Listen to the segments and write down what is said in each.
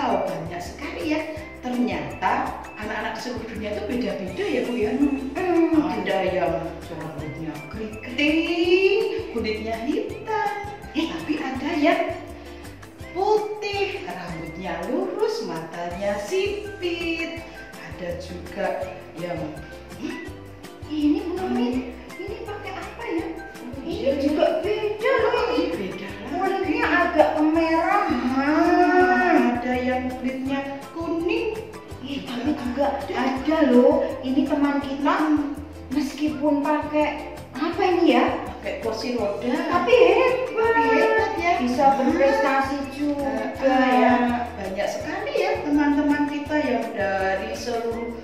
wow, banyak sekali ya. Ternyata anak-anak di seluruh dunia itu beda-beda ya Bu ya. Ada yang rambutnya keriting, kulitnya hitam, tapi ada yang putih, rambutnya lurus, matanya sipit. Ada juga yang Ini Bu Mami, ini pakai apa ya? Iya, Ini juga beda loh. beda Kulitnya agak kemerahan. Ada yang kulitnya kuning. Tapi juga ada loh. Ini teman kita meskipun pakai apa ini ya? Pakai kursi roda. Tapi hebat ya. Bisa berprestasi juga ya. Banyak sekali ya teman-teman kita yang dari seluruh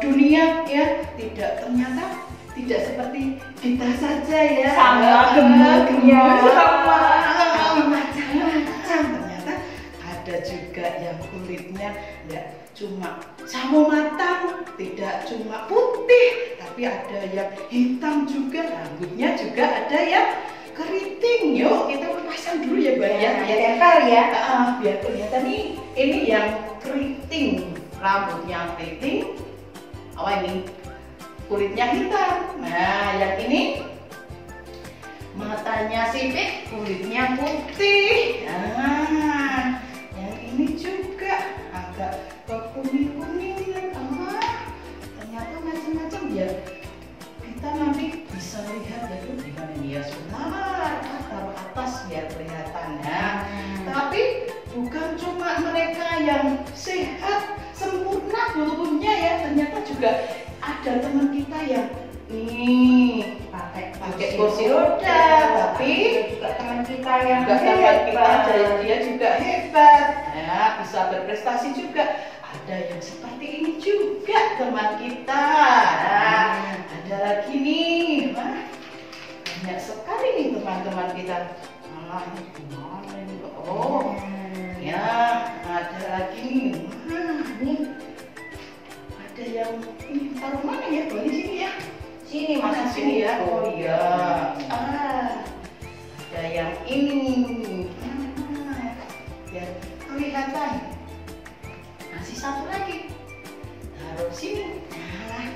dunia ya. Ternyata tidak seperti kita saja ya. Sama gemuknya. Sama. Macam-macam. Ternyata ada juga yang kulitnya tidak cuma sawo matang, tidak cuma putih, tapi ada yang hitam juga, rambutnya juga ada yang keriting. Yuk kita pasang dulu ya Mbak ya. Tempel ya. Biar kelihatan nih, ini yang keriting, rambutnya keriting. Ini kulitnya hitam. Nah, yang ini matanya sipit, kulitnya putih. Nah, yang ini juga agak kuning-kuning. Ternyata macam-macam ya. Kita nanti bisa lihat ya tuh gimana nih ya. Sebentar, taruh atas biar kelihatan. Nah, tapi bukan cuma mereka yang sehat sempurna tubuhnya ya, ternyata juga ada teman kita yang nih pakai kursi roda, tapi juga teman kita yang dia juga hebat, nah, bisa berprestasi juga. Ada yang seperti ini juga teman kita. Nah, ada lagi nih, banyak sekali nih teman-teman kita. Ini gimana ini? Ya, ada lagi nih. Nih ada yang ini taruh mana ya? Di sini ya. Sini Mana sini ya? Oh iya. Ada yang ini. Biar kelihatan. Masih satu lagi. Taruh sini. Nah,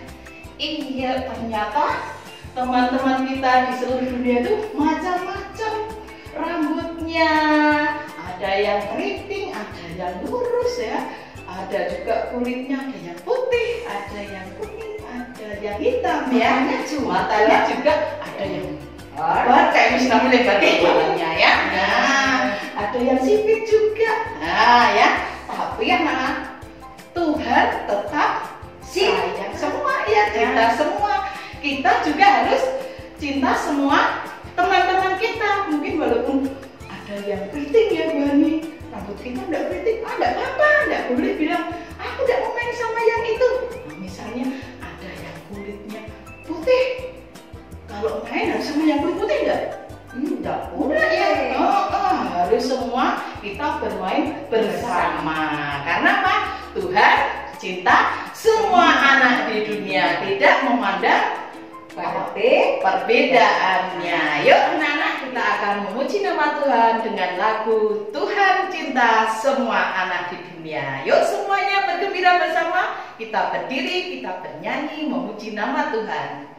ini ya ternyata teman-teman kita di seluruh dunia itu macam-macam rambutnya. Ada yang keriting, ada yang lurus ya. Ada juga kulitnya, ada yang putih, ada yang kuning, ada yang hitam ya. Matanya juga ada yang kayak misalnya lebar kepalanya ya. Nah, ada yang sipit juga. Nah ya, tapi ya Tuhan tetap sayang semua ya, kita semua. Kita juga harus cinta semua teman-teman kita. Mungkin walaupun ada yang keriting ya Bu Hani, rambut kita enggak keriting, enggak apa-apa, enggak boleh bilang aku enggak mau main sama yang itu. Nah, misalnya ada yang kulitnya putih, kalau main harus sama yang kulit putih enggak? Enggak boleh ya. Harus semua kita bermain bersama. Karena apa? Tuhan cinta semua anak di dunia, tidak memandang perbedaannya. Yuk anak-anak, kita akan memuji nama Tuhan dengan lagu Tuhan Cinta Semua Anak di Dunia. Yuk semuanya bergembira bersama, kita berdiri, kita bernyanyi, memuji nama Tuhan.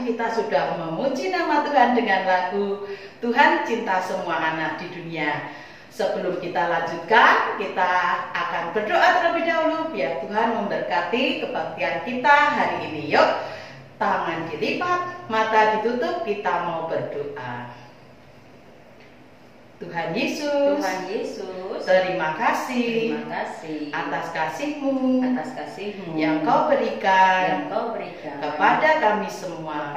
Kita sudah memuji nama Tuhan dengan lagu Tuhan Cinta Semua Anak di Dunia. Sebelum kita lanjutkan, kita akan berdoa terlebih dahulu biar Tuhan memberkati kebaktian kita hari ini. Yuk, tangan dilipat, mata ditutup, kita mau berdoa. Tuhan Yesus, terima kasih atas kasih-Mu yang Kau berikan kepada kami semua.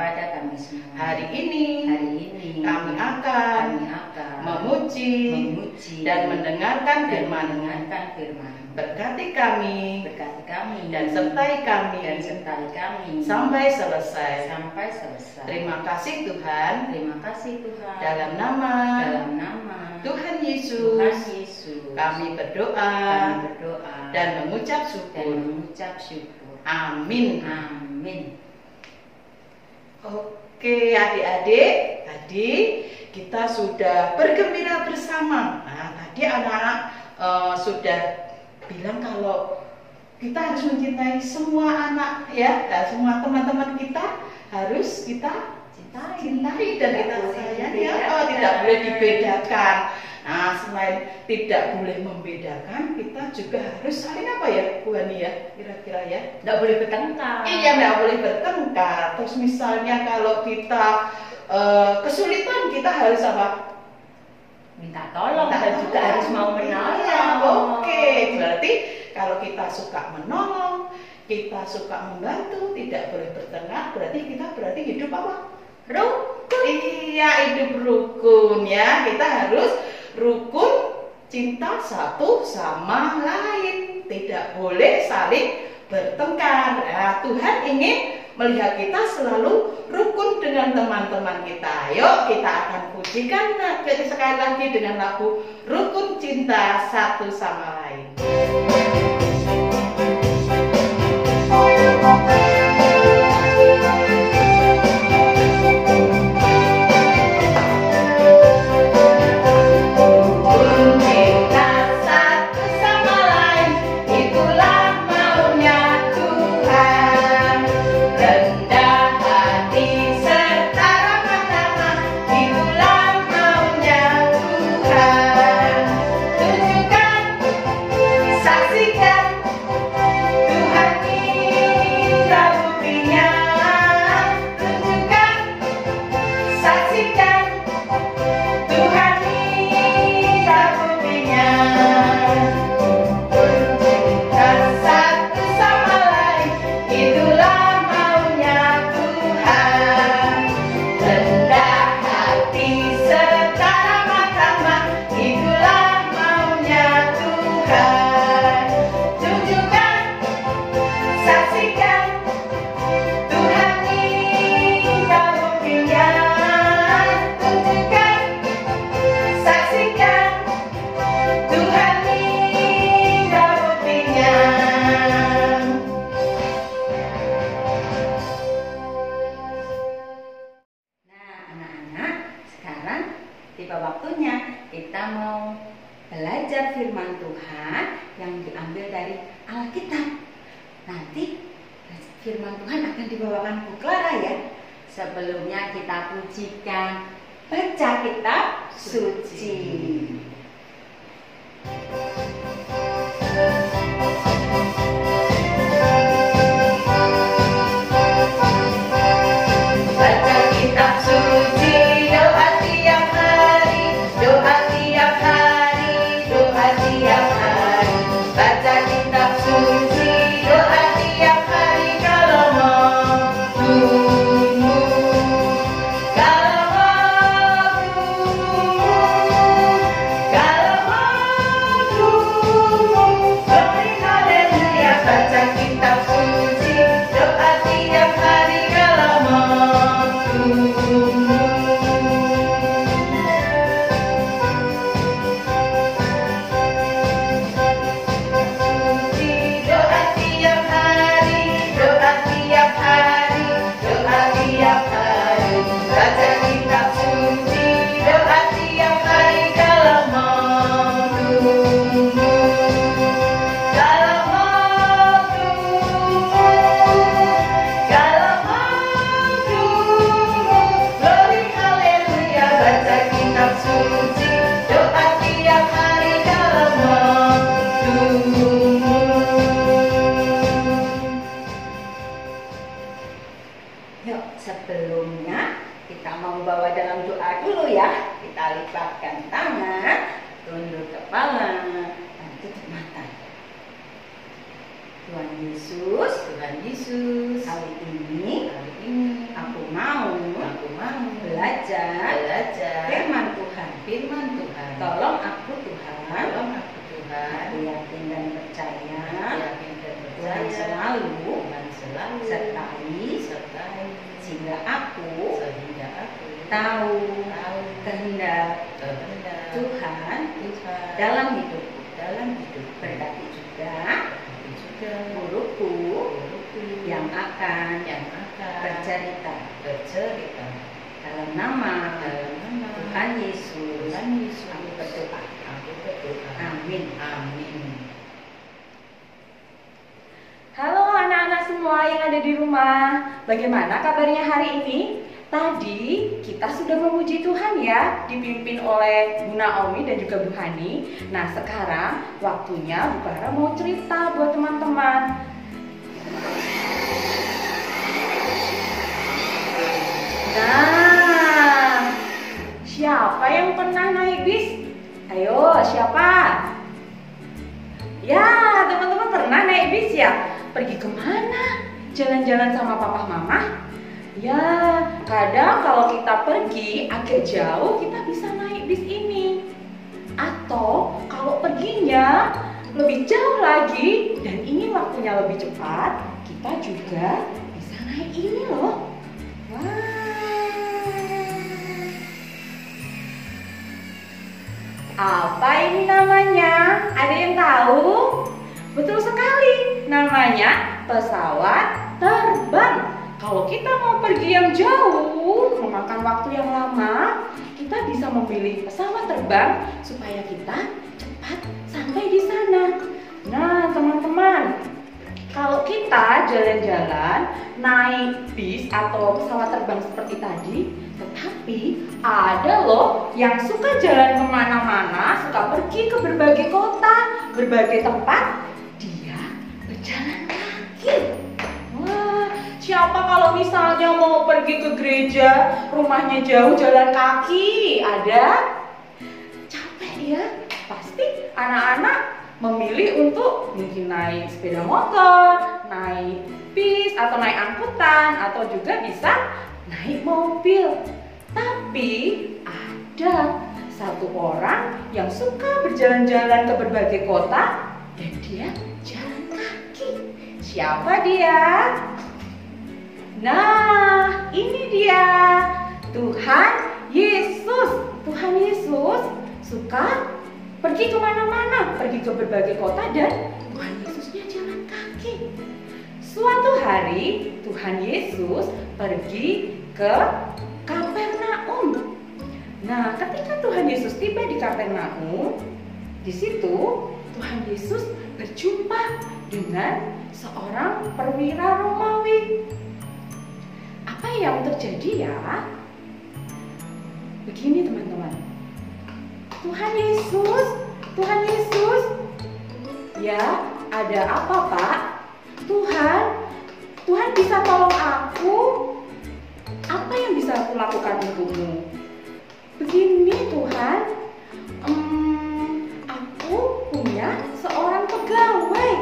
Hari ini kami akan memuji dan mendengarkan firman-Mu. Berkati kami dan sertai kami sampai selesai. Terima kasih Tuhan. Dalam nama Tuhan Yesus, kami berdoa dan mengucap syukur. Amin. Oke adik-adik, tadi kita sudah bergembira bersama. Nah, tadi anak-anak sudah bilang kalau kita harus mencintai semua anak ya, semua teman-teman kita harus kita cintai dan kita sayangi ya. Tidak boleh dibedakan. Nah, selain tidak boleh membedakan, kita juga harus saling apa ya, Bu Hani ya, kira-kira ya? Tidak boleh bertengkar. Iya, tidak boleh bertengkar. Terus misalnya kalau kita kesulitan, kita harus apa? Minta tolong dan juga harus mau menolong. Iya, oke. Berarti kalau kita suka menolong, kita suka membantu, tidak boleh bertengkar, berarti hidup apa? Rukun. Iya, hidup rukun ya. Kita harus rukun, cinta satu sama lain. Tidak boleh saling bertengkar. Nah, Tuhan ingin melihat kita selalu rukun dengan teman-teman kita. Yuk, kita akan pujikan sekali lagi dengan lagu Rukun Cinta Satu Sama Lain. Tiba waktunya kita mau belajar firman Tuhan yang diambil dari Alkitab. Nanti firman Tuhan akan dibawakan Bu Clara ya. Sebelumnya kita pujikan, baca kitab suci. Yesus, Tuhan Yesus, kali ini aku aku mau belajar firman Tuhan. Tolong aku Tuhan, Tolong aku Tuhan, aku yakin dan percaya yakin dan Tuhan percaya selalu selalu sertai sehingga aku aku tahu tahu kehendak kehendak Tuhan Tuhan dalam hidupku. hidup Berkati juga tapi juga guruku guruku yang akan bercerita dalam nama dalam nama Tuhan Yesus. Tuhan Yesus. Aku berdoa. Aku berdoa. Amin. Amin. Halo anak-anak semua yang ada di rumah. Bagaimana kabarnya hari ini? Tadi kita sudah memuji Tuhan ya, dipimpin oleh Bu Naomi dan juga Bu Hani. Nah sekarang waktunya Bu Clara mau cerita buat teman-teman. Nah, siapa yang pernah naik bis? Ayo, siapa? Ya, teman-teman pernah naik bis ya? Pergi kemana? Jalan-jalan sama papa mama? Ya, kadang kalau kita pergi agak jauh kita bisa naik bis ini. Atau kalau perginya lebih jauh lagi dan ini waktunya lebih cepat, kita juga bisa naik ini loh. Wah. Apa ini namanya? Ada yang tahu? Betul sekali, namanya pesawat terbang. Kalau kita mau pergi yang jauh, memakan waktu yang lama, kita bisa memilih pesawat terbang supaya kita cepat sampai di sana. Nah, teman-teman, kalau kita jalan-jalan naik bis atau pesawat terbang seperti tadi, tetapi ada loh yang suka jalan kemana-mana, suka pergi ke berbagai kota, berbagai tempat, dia berjalan kaki. Wah, siapa kalau misalnya mau pergi ke gereja, rumahnya jauh jalan kaki? Ada? Capek ya? Pasti anak-anak memilih untuk mungkin naik sepeda motor, naik bis, atau naik angkutan, atau juga bisa naik mobil. Tapi ada satu orang yang suka berjalan-jalan ke berbagai kota dan dia jalan kaki. Siapa dia? Nah, ini dia Tuhan Yesus. Tuhan Yesus suka pergi kemana-mana, pergi ke berbagai kota dan Tuhan Yesusnya jalan kaki. Suatu hari Tuhan Yesus pergi ke Kapernaum. Nah, ketika Tuhan Yesus tiba di Kapernaum, di situ Tuhan Yesus berjumpa dengan seorang perwira Romawi. Apa yang terjadi ya? Begini teman-teman. Tuhan Yesus, ya ada apa Pak? Tuhan bisa tolong aku? Apa yang bisa aku lakukan untukmu? Begini Tuhan, aku punya seorang pegawai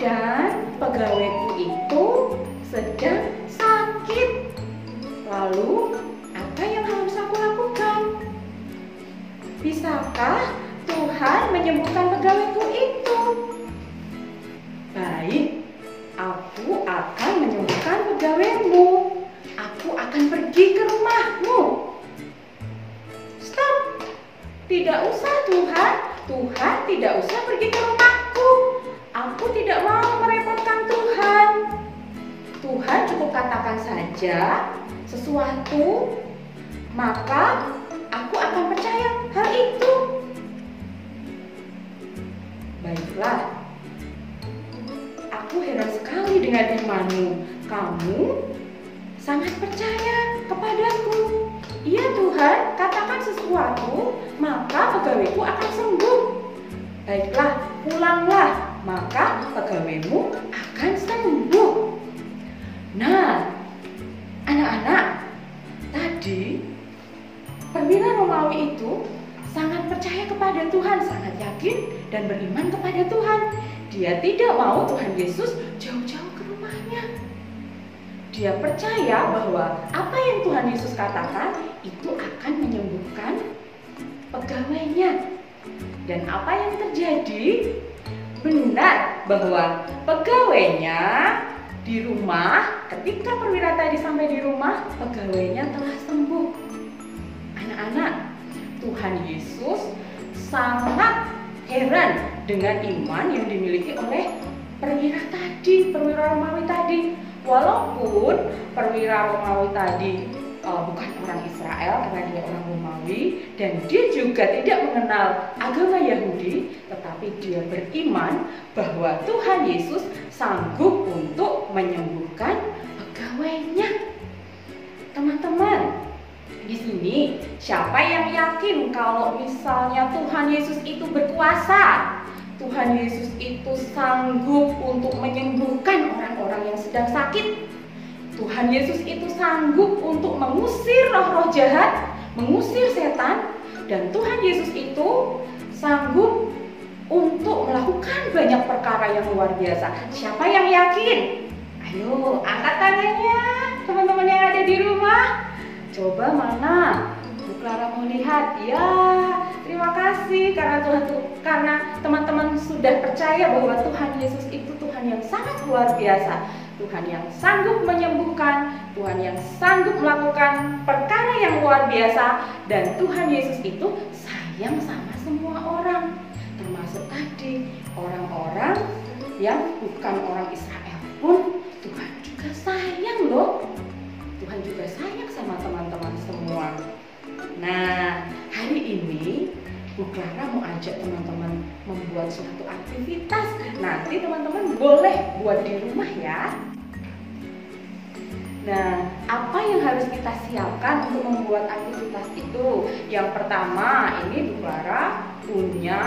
dan pegawaiku itu sedang sakit. Lalu apa yang harus aku lakukan? Bisakah Tuhan menyembuhkan pegawaiku itu? Baik, aku akan menyembuhkan pegawaimu. Aku akan pergi ke rumahmu. Stop. Tidak usah Tuhan. Tuhan tidak usah pergi ke rumahku. Aku tidak mau merepotkan Tuhan. Tuhan cukup katakan saja sesuatu, maka aku akan percaya hal itu. Baiklah, aku heran sekali dengan imanmu. Kamu sangat percaya kepadaku. Iya Tuhan, katakan sesuatu, maka pegawaiku akan sembuh. Baiklah, pulanglah, maka pegawaimu akan sembuh. Nah, anak-anak, tadi perwira Romawi itu sangat percaya kepada Tuhan, sangat yakin dan beriman kepada Tuhan. dia tidak mau Tuhan Yesus jauh-jauh ke rumahnya. Dia percaya bahwa apa yang Tuhan Yesus katakan itu akan menyembuhkan pegawainya. Dan apa yang terjadi? Benar bahwa pegawainya di rumah, ketika perwira tadi sampai di rumah, pegawainya telah sembuh. Anak-anak, Tuhan Yesus sangat heran dengan iman yang dimiliki oleh perwira Romawi tadi. Walaupun perwira Romawi tadi bukan orang Israel karena dia orang Romawi, dan dia juga tidak mengenal agama Yahudi, tetapi dia beriman bahwa Tuhan Yesus sanggup untuk menyembuhkan pegawainya. Teman-teman, di sini siapa yang yakin kalau misalnya Tuhan Yesus itu berkuasa? Tuhan Yesus itu sanggup untuk menyembuhkan orang-orang yang sedang sakit. Tuhan Yesus itu sanggup untuk mengusir roh-roh jahat, mengusir setan, dan Tuhan Yesus itu sanggup untuk melakukan banyak perkara yang luar biasa. Siapa yang yakin? Ayo, angkat tangannya, teman-teman yang ada di rumah. Coba mana? Bu Clara mau lihat. Ya, terima kasih karena teman-teman sudah percaya bahwa Tuhan Yesus itu Tuhan yang sangat luar biasa. Tuhan yang sanggup menyembuhkan, Tuhan yang sanggup melakukan perkara yang luar biasa, dan Tuhan Yesus itu sayang sama semua orang, termasuk tadi orang-orang yang bukan orang Israel pun Tuhan juga sayang loh. Tuhan juga sayang sama teman-teman semua. Nah, hari ini Bu Clara mau ajak teman-teman membuat suatu aktivitas. Nanti teman-teman boleh buat di rumah ya. Nah, apa yang harus kita siapkan untuk membuat aktivitas itu? Yang pertama, ini Bu Clara punya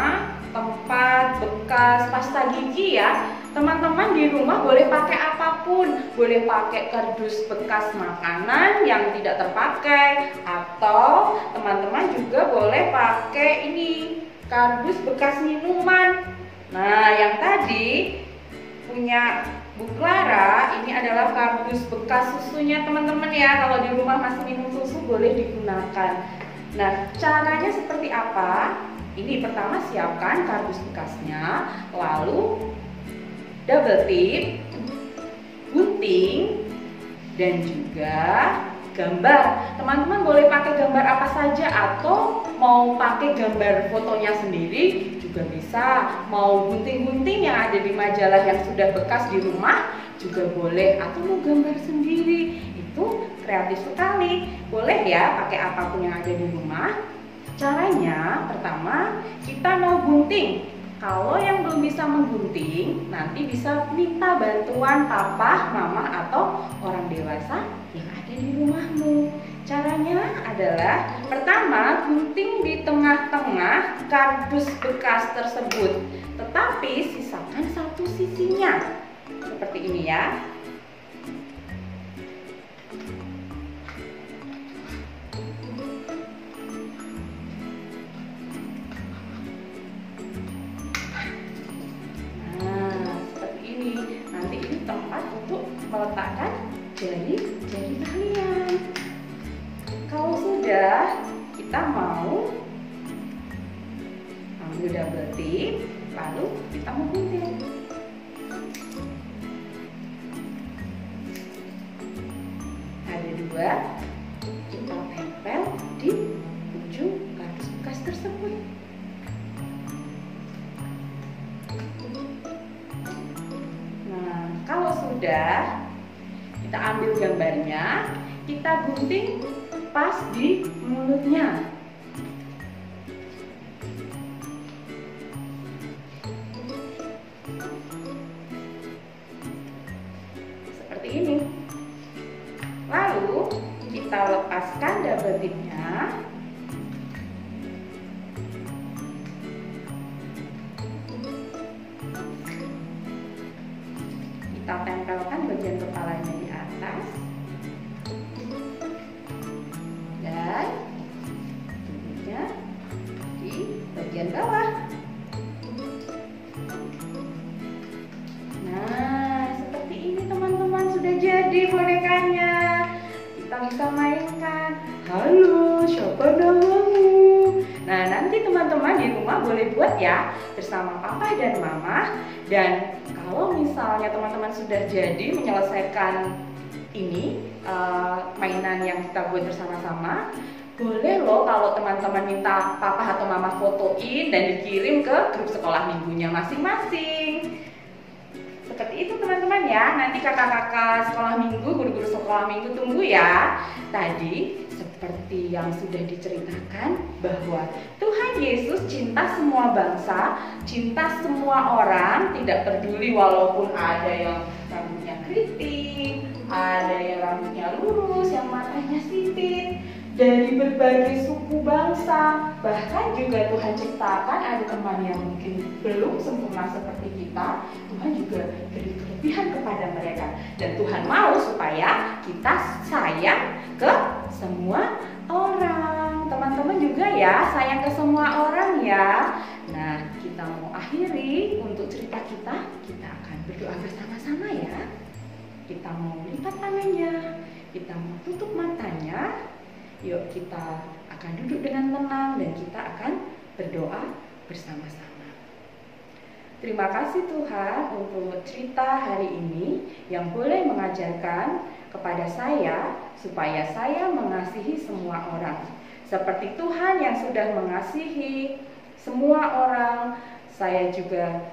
tempat bekas pasta gigi ya. Teman-teman di rumah boleh pakai apapun, boleh pakai kardus bekas makanan yang tidak terpakai, atau teman-teman juga boleh pakai ini kardus bekas minuman. Nah, yang tadi punya Bu Clara ini adalah kardus bekas susunya teman-teman ya. Kalau di rumah masih minum susu boleh digunakan. Nah, caranya seperti apa? Ini pertama siapkan kardus bekasnya, lalu double tip, gunting, dan juga gambar. Teman-teman boleh pakai gambar apa saja, atau mau pakai gambar fotonya sendiri juga bisa. Mau gunting-gunting yang ada di majalah yang sudah bekas di rumah juga boleh, atau mau gambar sendiri, itu kreatif sekali. Boleh ya pakai apapun yang ada di rumah. Caranya pertama kita mau gunting. Kalau yang belum bisa menggunting, nanti bisa minta bantuan papa, mama, atau orang dewasa yang ada di rumahmu. Caranya adalah pertama gunting di tengah-tengah kardus bekas tersebut, tetapi sisakan satu sisinya. Seperti ini ya. Meletakkan jari-jari kalian. Kalau sudah, kita mau ambil double tip, lalu kita mau gunting. Ada dua, kita tempel di ujung kardus bekas tersebut. Nah, kalau sudah, kita ambil gambarnya, kita gunting pas di mulutnya. Seperti ini. Lalu kita lepaskan double tipnya. Kita tempelkan bagian kepalanya di atas dan tubuhnya di bagian bawah. jadi bonekanya. Kita bisa mainkan. Halo, siapa namamu? Nah, nanti teman-teman di rumah boleh buat ya bersama papa dan mama. Dan kalau misalnya teman-teman sudah jadi menyelesaikan ini mainan yang kita buat bersama-sama, boleh loh kalau teman-teman minta papa atau mama fotoin dan dikirim ke grup sekolah minggunya masing-masing. Seperti itu teman-teman ya. Nanti kakak-kakak sekolah minggu, guru-guru sekolah minggu tunggu ya. Tadi seperti yang sudah diceritakan bahwa Tuhan Yesus cinta semua bangsa, cinta semua orang, tidak peduli walaupun ada yang rambutnya keriting, ada yang rambutnya lurus, yang matanya sipit, dari berbagai suku bangsa. Bahkan juga Tuhan ciptakan ada teman yang mungkin belum sempurna seperti kita, Tuhan juga beri kelebihan kepada mereka. Dan Tuhan mau supaya kita sayang ke semua orang. Teman-teman juga ya sayang ke semua orang ya. Nah, kita mau akhiri untuk cerita kita akan berdoa bersama-sama ya. Kita mau lipat tangannya, kita mau tutup matanya. Yuk kita akan duduk dengan tenang dan kita akan berdoa bersama-sama. Terima kasih Tuhan untuk cerita hari ini yang boleh mengajarkan kepada saya supaya saya mengasihi semua orang. Seperti Tuhan yang sudah mengasihi semua orang, saya juga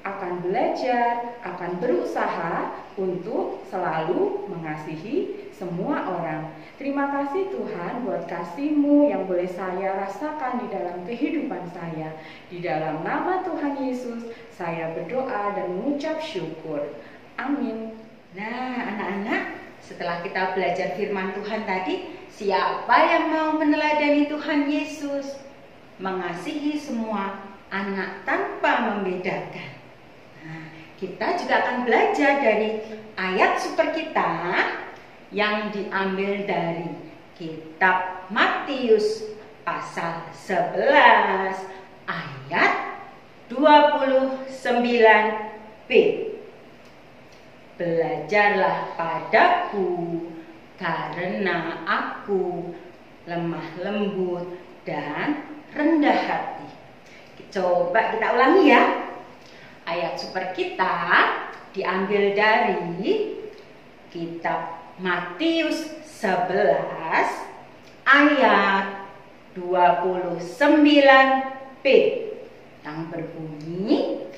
akan belajar, akan berusaha untuk selalu mengasihi semua orang. Terima kasih Tuhan buat kasih-Mu yang boleh saya rasakan di dalam kehidupan saya. Di dalam nama Tuhan Yesus, saya berdoa dan mengucap syukur. Amin. Nah, anak-anak, setelah kita belajar firman Tuhan tadi, siapa yang mau meneladani Tuhan Yesus? Mengasihi semua anak tanpa membedakan. Nah, kita juga akan belajar dari ayat super kita yang diambil dari kitab Matius pasal 11 ayat 29b. Belajarlah padaku karena aku lemah lembut dan rendah hati. Coba kita ulangi ya. Ayat super kita diambil dari kitab Matius 11 ayat 29b yang berbunyi,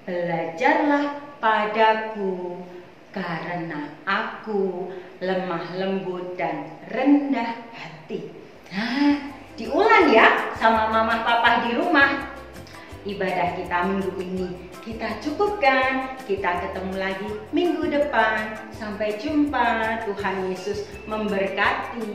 belajarlah padaku karena aku lemah lembut dan rendah hati. Nah, diulang ya sama mama papa di rumah. Ibadah kita minggu ini kita cukupkan. Kita ketemu lagi minggu depan. Sampai jumpa. Tuhan Yesus memberkati.